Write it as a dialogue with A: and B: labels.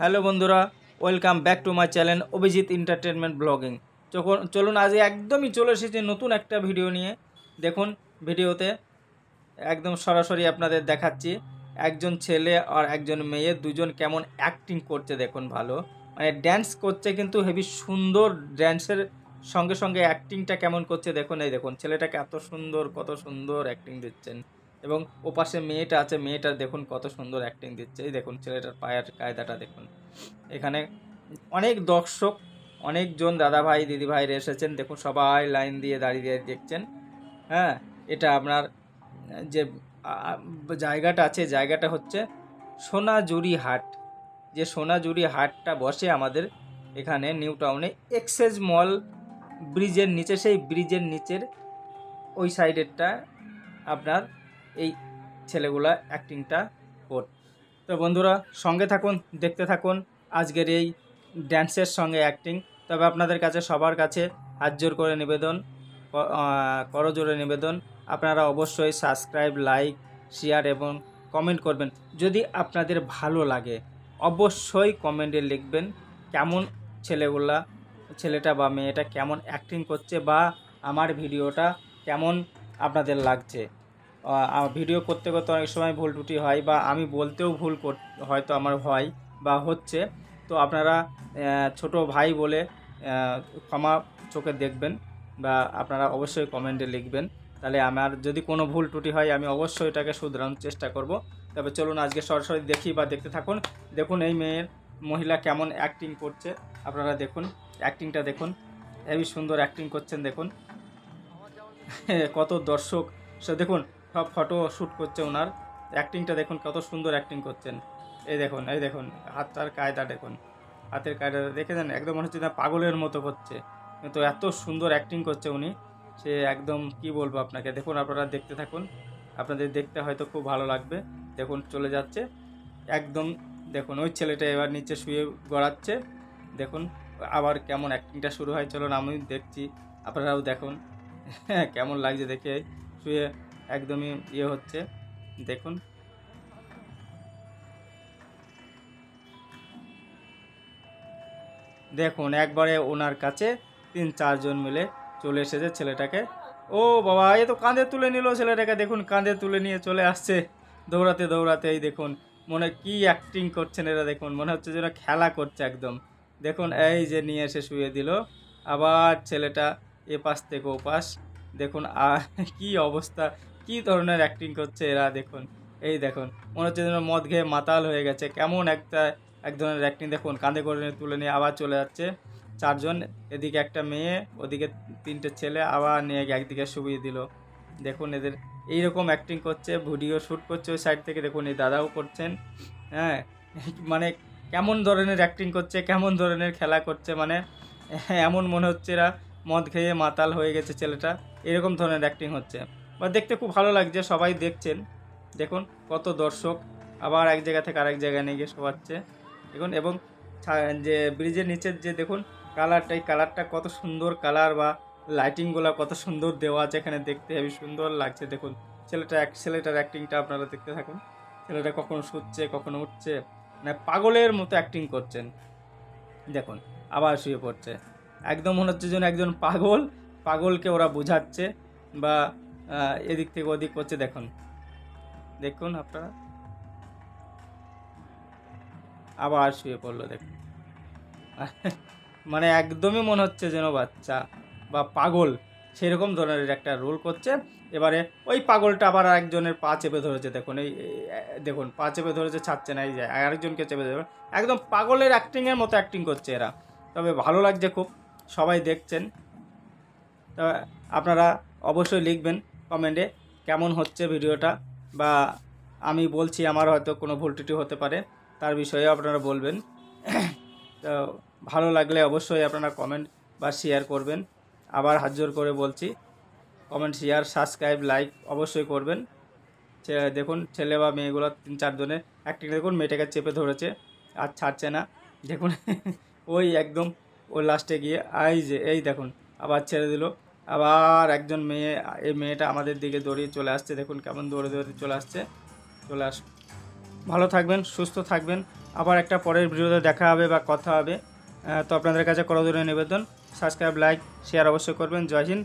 A: Hello বন্ধুরা, welcome back to my channel Abhijit entertainment blogging. চলুন আজ একদমই চলে এসেছি নতুন একটা ভিডিও নিয়ে। দেখুন ভিডিওতে একদম সরাসরি আপনাদের দেখাচ্ছি একজন ছেলে আর একজন মেয়ে দুজন কেমন অ্যাক্টিং করছে। দেখুন ভালো মানে ড্যান্স করছে, কিন্তু হেভি সুন্দর ড্যান্সের সঙ্গে সঙ্গে অ্যাক্টিংটা কেমন করছে দেখুন। এই দেখুন ছেলেটাকে এত সুন্দর, কত সুন্দর অ্যাক্টিং দিচ্ছেন, এবং ওপাশে মেয়েটা আছে, মেয়েটা দেখুন কত সুন্দর অ্যাক্টিং দিচ্ছে। এই দেখুন ছেলেটার পায়ের কায়দাটা দেখুন। এখানে অনেক দর্শক, অনেকজন দাদা ভাই দিদি ভাইরা এসেছেন, দেখুন সবাই লাইন দিয়ে দাঁড়িয়ে দেখছেন। হ্যাঁ, এটা আপনার যে জায়গাটা আছে, জায়গাটা হচ্ছে সোনাঝুরি হাট। যে সোনাঝুরি হাটটা বসে আমাদের এখানে নিউ টাউনে এক্সচেঞ্জ মল ব্রিজের নিচে, সেই ব্রিজের নিচের ওই সাইডেরটা আপনার এই ছেলেগুলা অ্যাক্টিংটা করছে। তো বন্ধুরা সঙ্গে থাকুন, দেখতে থাকুন আজকের এই ড্যান্সের সঙ্গে অ্যাক্টিং। তবে আপনাদের কাছে সবার কাছে হাত জোর করে নিবেদন, করজোড়ে নিবেদন, আপনারা অবশ্যই সাবস্ক্রাইব, লাইক, শেয়ার এবং কমেন্ট করবেন। যদি আপনাদের ভালো লাগে অবশ্যই কমেন্টে লিখবেন কেমন ছেলেটা বা মেয়েটা কেমন অ্যাক্টিং করছে, বা আমার ভিডিওটা কেমন আপনাদের লাগছে। ভিডিও করতে করতে অনেক সময় ভুল ত্রুটি হয়, বা আমি বলতেও ভুল হয়তো আমার হয় বা হচ্ছে। তো আপনারা ছোট ভাই বলে ক্ষমা চোখে দেখবেন, বা আপনারা অবশ্যই কমেন্টে লিখবেন। তাহলে আমার যদি কোনো ভুল ত্রুটি হয় আমি অবশ্যই এটাকে শুধরানোর চেষ্টা করব। তবে চলুন আজকে সরাসরি দেখি বা দেখতে থাকুন। দেখুন এই মহিলা কেমন অ্যাক্টিং করছে, আপনারা দেখুন অ্যাক্টিংটা দেখুন, হেবি সুন্দর অ্যাক্টিং করছেন। দেখুন কত দর্শক সে দেখুন সব ফটো শ্যুট করছে, ওনার অ্যাক্টিংটা দেখুন কত সুন্দর অ্যাক্টিং করছেন। এই দেখুন হাতটার কায়দা দেখুন, হাতের কায়দা দেখেছেন, একদম মনে হচ্ছে না পাগলের মতো করছে, কিন্তু এত সুন্দর অ্যাক্টিং করছে উনি, সে একদম কি বলবো আপনাকে। দেখুন আপনারা দেখতে থাকুন, আপনাদের দেখতে হয়তো খুব ভালো লাগবে। দেখুন চলে যাচ্ছে একদম। দেখুন ওই ছেলেটা এবার নিচে শুয়ে গড়াচ্ছে, দেখুন আবার কেমন অ্যাক্টিংটা শুরু হয়। চলুন আমি দেখছি, আপনারাও দেখুন কেমন লাগছে দেখে। শুয়ে একদমই হচ্ছে, দেখুন দেখুন একবারে ওনার কাছে 3-4 জন মিলে চলে এসেছে ছেলেটাকে। ও বাবা, এ তো কাঁধে তুলে নিল ছেলেটাকে, দেখুন কাঁধে তুলে নিয়ে চলে আসছে দৌড়াতে দৌড়াতে। এই দেখুন মনে কি অ্যাক্টিং করছেন এরা, দেখুন মনে হচ্ছে যেন খেলা করছে একদম। দেখুন এই যে নিয়ে এসে শুয়ে দিল, আবার ছেলেটা এ পাশ থেকে ও পাশ। দেখুন কি অবস্থা, কি ধরনের অ্যাক্টিং করছে এরা দেখুন। এই দেখুন মনে হচ্ছে যেন মদ খেয়ে মাতাল হয়ে গেছে, কেমন এক ধরনের অ্যাক্টিং। দেখুন কাঁধে করে তুলে নিয়ে আবার চলে যাচ্ছে 4 জন, এদিকে একটা মেয়ে, ওদিকে 3টে ছেলে, আবার নিয়ে একদিকে শুবিয়ে দিল। দেখুন এদের এইরকম অ্যাক্টিং করছে, ভিডিও শ্যুট করছে ওই সাইড থেকে। দেখুন এই দাদাও করছেন। হ্যাঁ, মানে কেমন ধরনের অ্যাক্টিং করছে, কেমন ধরনের খেলা করছে, মানে এমন মনে হচ্ছে এরা মদ খেয়ে মাতাল হয়ে গেছে ছেলেটা, এরকম ধরনের অ্যাক্টিং হচ্ছে। বা দেখতে খুব ভালো লাগছে, সবাই দেখছেন। দেখুন কত দর্শক আবার এক জায়গা থেকে আরেক জায়গায় নিয়ে গিয়ে শোয়াচ্ছে দেখুন। এবং যে ব্রিজের নিচের যে দেখুন কালারটা, এই কালারটা কত সুন্দর কালার, বা লাইটিংগুলো কত সুন্দর দেওয়া আছে এখানে, দেখতে হেবি সুন্দর লাগছে। দেখুন ছেলেটার অ্যাক্টিংটা আপনারা দেখতে থাকুন। ছেলেটা কখনো শুচ্ছে কখনো উঠছে, মানে পাগলের মতো অ্যাক্টিং করছেন। দেখুন আবার শুয়ে পড়ছে, একদম মনে হচ্ছে যেন একজন পাগলকে ওরা বোঝাচ্ছে, বা এদিক থেকে ওদিক করছে। দেখুন দেখুন আপনারা, আবার শুয়ে পড়লো দেখুন। মানে একদমই মনে হচ্ছে যেন বাচ্চা বা পাগল, সেরকম ধরনের একটা রোল করছে। এবারে ওই পাগলটা আবার আরেকজনের পা চেপে ধরেছে। দেখুন দেখুন পা চেপে ধরেছে, ছাড়ছে না, এই যায় আরেকজনকে চেপে ধরে, একদম পাগলের অ্যাক্টিংয়ের মতো অ্যাক্টিং করছে এরা। তবে ভালো লাগছে খুব, সবাই দেখছেন। তবে আপনারা অবশ্যই লিখবেন কমেন্টে কেমন হচ্ছে ভিডিওটা, বা আমি বলছি আমার হয়তো কোনো ভুল ত্রুটি হতে পারে, তার বিষয়েও আপনারা বলবেন। তো ভালো লাগলে অবশ্যই আপনারা কমেন্ট বা শেয়ার করবেন। আবার হাত জোর করে বলছি, কমেন্ট, শেয়ার, সাবস্ক্রাইব, লাইক অবশ্যই করবেন। দেখুন ছেলে বা মেয়েগুলো 3-4 জনের অ্যাক্টিং দেখুন, মেয়েটাকে চেপে ধরেছে আর ছাড়ছে না। দেখুন ওই একদম ওই লাস্টে গিয়ে এই দেখুন আবার ছেড়ে দিল। আবার একজন মেয়ে, এই মেয়েটা আমাদের দিকে দৌড়িয়ে চলে আসছে, দেখুন কেমন দৌড়ে দৌড়ে চলে আসছে। ভালো থাকবেন, সুস্থ থাকবেন, আবার একটা পরের ভিডিওতে দেখা হবে বা কথা হবে। তো আপনাদের কাছে করজোড়ে নিবেদন, সাবস্ক্রাইব, লাইক, শেয়ার অবশ্যই করবেন। জয় হিন্দ।